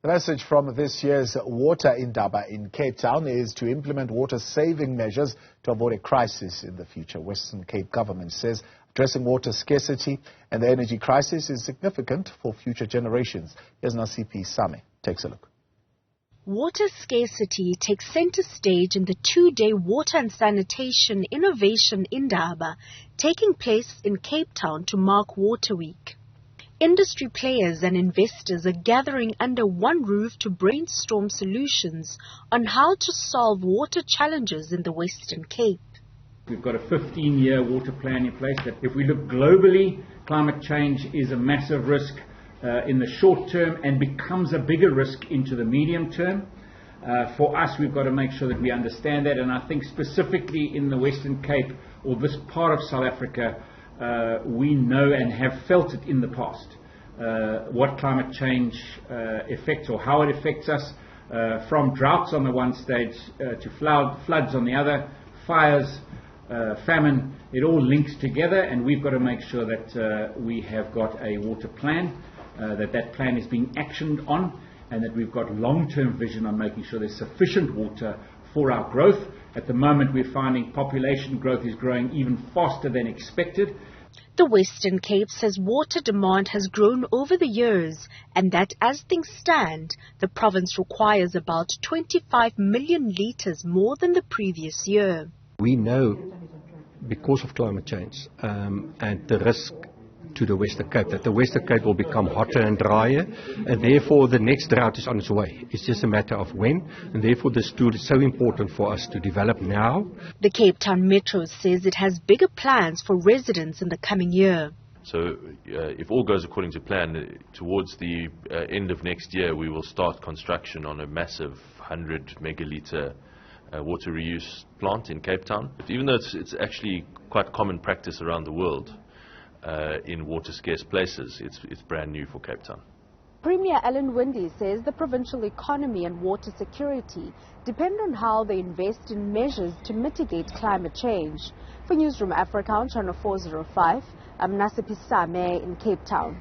The message from this year's Water Indaba in Cape Town is to implement water-saving measures to avoid a crisis in the future. Western Cape government says addressing water scarcity and the energy crisis is significant for future generations. Here's Nasiphi takes a look. Water scarcity takes center stage in the two-day Water and Sanitation Innovation Indaba taking place in Cape Town to mark Water Week. Industry players and investors are gathering under one roof to brainstorm solutions on how to solve water challenges in the Western Cape. We've got a 15-year water plan in place that if we look globally, climate change is a massive risk in the short term and becomes a bigger risk into the medium term. For us, we've got to make sure that we understand that, and I think specifically in the Western Cape or this part of South Africa, we know and have felt it in the past, what climate change affects or how it affects us, from droughts on the one stage to floods on the other, fires, famine. It all links together, and we've got to make sure that we have got a water plan, that plan is being actioned on, and that we've got long-term vision on making sure there's sufficient water for our growth. At the moment, we're finding population growth is growing even faster than expected. The Western Cape says water demand has grown over the years and that as things stand, the province requires about 25 million litres more than the previous year. We know because of climate change and the risk to the Western Cape, that the Western Cape will become hotter and drier, and therefore the next drought is on its way. It's just a matter of when, and therefore this tool is so important for us to develop now. The Cape Town Metro says it has bigger plans for residents in the coming year. So if all goes according to plan, towards the end of next year we will start construction on a massive 100 megalitre water reuse plant in Cape Town. Even though it's actually quite common practice around the world, in water scarce places, it's brand new for Cape Town. Premier Alan Windey says the provincial economy and water security depend on how they invest in measures to mitigate climate change. For Newzroom Afrika on Channel 405, I'm Nasiphi in Cape Town.